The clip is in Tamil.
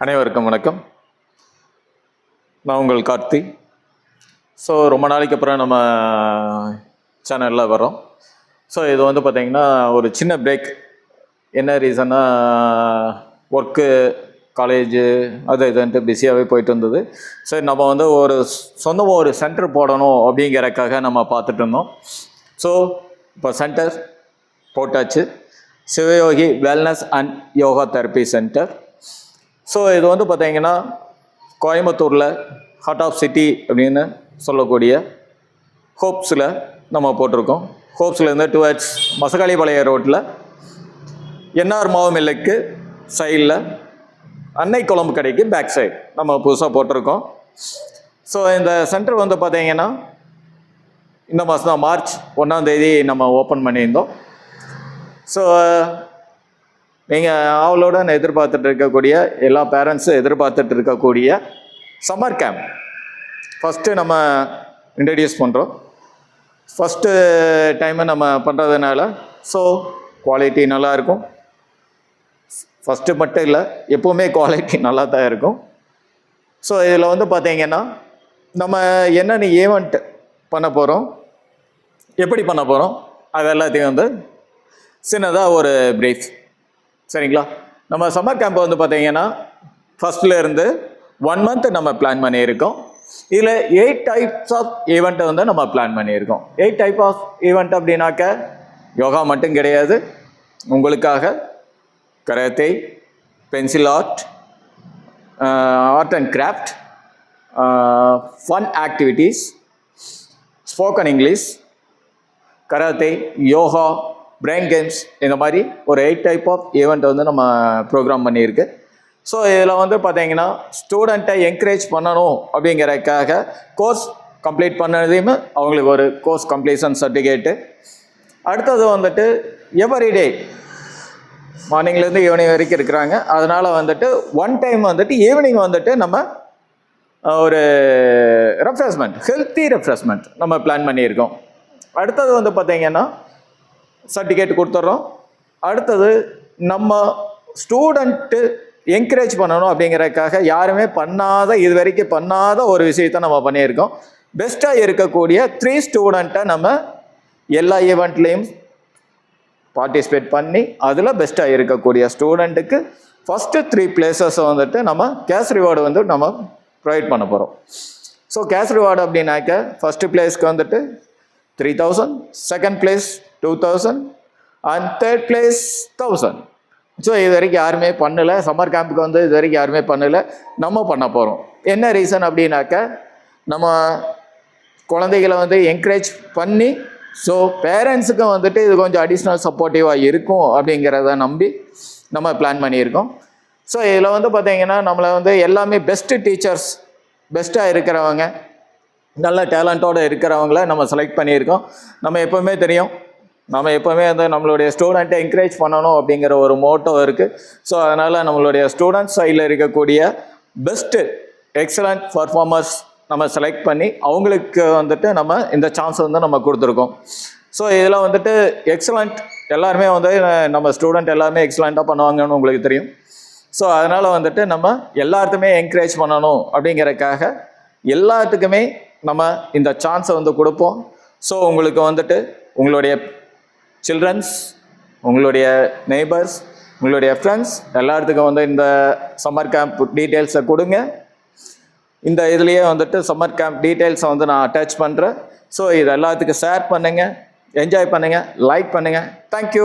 அனைவருக்கும் வணக்கம். நான் உங்கள் கார்த்தி. ஸோ ரொம்ப நாளைக்கு அப்புறம் நம்ம சேனலில் வரோம். ஸோ இது வந்து பார்த்திங்கன்னா ஒரு சின்ன பிரேக். என்ன ரீசன்னா ஒர்க்கு, காலேஜு அது இதுன்ட்டு பிஸியாகவே போயிட்டு இருந்தது. சரி, நம்ம வந்து சொந்தமாக ஒரு சென்டர் போடணும் அப்படிங்கிறக்காக நம்ம பார்த்துட்டு இருந்தோம். ஸோ இப்போ சென்டர் போட்டாச்சு. Sivayogi wellness and yoga therapy center. So இது வந்து பார்த்திங்கன்னா கோயம்புத்தூரில் ஹார்ட் ஆஃப் சிட்டி அப்படின்னு சொல்லக்கூடிய ஹோப்ஸில் நம்ம போட்டிருக்கோம். ஹோப்ஸ்லேருந்து டுவர்ட்ஸ் மசகாளிபாளைய ரோட்டில் என்ஆர் மாவு மில்லுக்கு சைடில் அன்னை குழம்பு கடைக்கு பேக் சைடு நம்ம புதுசாக போட்டிருக்கோம். ஸோ இந்த சென்டர் வந்து பார்த்திங்கன்னா இந்த மாதம் தான் மார்ச் 1 நம்ம ஓப்பன் பண்ணியிருந்தோம். ஸோ நீங்கள் அவளோட எதிர்பார்த்துட்டு இருக்கக்கூடிய எல்லா பேரண்ட்ஸும் எதிர்பார்த்துட்டு இருக்கக்கூடிய சம்மர் கேம்ப் ஃபஸ்ட்டு நம்ம இன்ட்ரடியூஸ் பண்ணுறோம். ஃபஸ்ட்டு டைமு நம்ம பண்ணுறதுனால ஸோ குவாலிட்டி நல்லாயிருக்கும். ஃபஸ்ட்டு மட்டும் இல்லை, எப்போவுமே குவாலிட்டி நல்லா தான் இருக்கும். ஸோ இதில் வந்து பார்த்திங்கன்னா நம்ம என்னென்ன ஈவெண்ட் பண்ண போகிறோம், எப்படி பண்ண போகிறோம், அது எல்லாத்தையும் வந்து சின்னதாக ஒரு பிரீஃப். சரிங்களா? நம்ம சம்மர் கேம்ப் வந்து பார்த்தீங்கன்னா ஃபஸ்ட்லேருந்து 1 month நம்ம பிளான் பண்ணியிருக்கோம். இதில் 8 types ஆஃப் ஈவெண்ட்டை வந்து நம்ம பிளான் பண்ணியிருக்கோம். 8 type ஆஃப் ஈவெண்ட் அப்படின்னாக்க யோகா மட்டும் கிடையாது. உங்களுக்காக karate, pencil art, art and craft, fun activities, spoken English, karate, yoga, brain games, இந்த மாதிரி ஒரு 8 type ஆஃப் ஈவெண்ட் வந்து நம்ம ப்ரோக்ராம் பண்ணியிருக்கு. ஸோ இதில் வந்து பார்த்தீங்கன்னா ஸ்டூடெண்ட்டை என்கரேஜ் பண்ணணும் அப்படிங்கிறதுக்காக கோர்ஸ் கம்ப்ளீட் பண்ணதையுமே அவங்களுக்கு ஒரு கோர்ஸ் கம்ப்ளீஷன் சர்டிஃபிகேட்டு. அடுத்தது வந்துட்டு எவ்ரிடே மார்னிங்லேருந்து ஈவினிங் வரைக்கும் இருக்கிறாங்க. அதனால் வந்துட்டு 1 time வந்துட்டு ஈவினிங் வந்துட்டு நம்ம ஒரு ரெஃப்ரெஷ்மெண்ட், ஹெல்த்தி ரெஃப்ரெஷ்மெண்ட் நம்ம பிளான் பண்ணியிருக்கோம். அடுத்தது வந்து பார்த்திங்கன்னா சர்டிஃபிகேட் கொடுத்துட்றோம். அடுத்தது நம்ம ஸ்டூடெண்ட்டு என்கரேஜ் பண்ணணும் அப்படிங்கிறதுக்காக யாருமே பண்ணாத, இது வரைக்கும் பண்ணாத ஒரு விஷயத்தை நம்ம பண்ணியிருக்கோம். பெஸ்ட்டாக இருக்கக்கூடிய 3 ஸ்டூடெண்ட்டை நம்ம எல்லா ஈவெண்ட்லேயும் பார்ட்டிசிபேட் பண்ணி அதில் பெஸ்ட்டாக இருக்கக்கூடிய ஸ்டூடெண்ட்டுக்கு ஃபஸ்ட்டு 3 places வந்துட்டு நம்ம கேஷ் ரிவார்டு வந்து நம்ம ப்ரொவைட் பண்ண போகிறோம். ஸோ கேஷ் ரிவார்டு அப்படின்னாக்க ஃபஸ்ட்டு பிளேஸ்க்கு வந்துட்டு 3000, second place 2000 and third place 1000. So இது வரைக்கும் யாருமே பண்ணலை. சம்மர் கேம்புக்கு வந்து இது வரைக்கும் யாருமே பண்ணலை, நம்ம பண்ண போகிறோம். என்ன ரீசன் அப்படின்னாக்க நம்ம குழந்தைகளை வந்து என்கரேஜ் பண்ணி ஸோ பேரண்ட்ஸுக்கும் வந்துட்டு இது கொஞ்சம் அடிஷ்னல் சப்போர்ட்டிவாக இருக்கும் அப்படிங்கிறத நம்பி நம்ம பிளான் பண்ணியிருக்கோம். ஸோ இதில் வந்து பார்த்திங்கன்னா நம்மளை வந்து எல்லாமே பெஸ்ட்டு டீச்சர்ஸ், பெஸ்ட்டாக இருக்கிறவங்க, நல்ல டேலண்ட்டோடு இருக்கிறவங்கள நம்ம செலக்ட் பண்ணியிருக்கோம். நம்ம எப்போவுமே தெரியும், நம்ம எப்போவுமே வந்து நம்மளுடைய ஸ்டூடெண்ட்டை என்கரேஜ் பண்ணணும் அப்படிங்கிற ஒரு மோட்டோ இருக்குது. ஸோ அதனால் நம்மளுடைய ஸ்டூடெண்ட்ஸ் சைடில் இருக்கக்கூடிய பெஸ்ட்டு எக்ஸலண்ட் பர்ஃபார்மர்ஸ் நம்ம செலக்ட் பண்ணி அவங்களுக்கு வந்துட்டு நம்ம இந்த சான்ஸ் வந்து நம்ம கொடுத்துருக்கோம். ஸோ இதில் வந்துட்டு எக்ஸலண்ட் எல்லாருமே வந்து நம்ம ஸ்டூடெண்ட் எல்லாருமே எக்ஸலண்ட்டாக பண்ணுவாங்கன்னு உங்களுக்கு தெரியும். ஸோ அதனால் வந்துட்டு நம்ம எல்லாத்துக்குமே என்கரேஜ் பண்ணணும் அப்படிங்கிறதுக்காக எல்லாத்துக்குமே நம்ம இந்த சான்ஸை வந்து கொடுப்போம். ஸோ உங்களுக்கு வந்துட்டு உங்களுடைய சில்ட்ரன்ஸ், உங்களுடைய நெய்பர்ஸ், உங்களுடைய ஃப்ரெண்ட்ஸ் எல்லாத்துக்கும் வந்து இந்த சம்மர் கேம்ப் டீட்டெயில்ஸை கொடுங்க. இந்த இதுலேயே வந்துட்டு சம்மர் கேம்ப் டீட்டெயில்ஸை வந்து நான் அட்டாச் பண்ணுறேன். ஸோ இது எல்லாத்துக்கும் ஷேர் பண்ணுங்கள், என்ஜாய் பண்ணுங்கள், லைக் பண்ணுங்கள். தேங்க்யூ.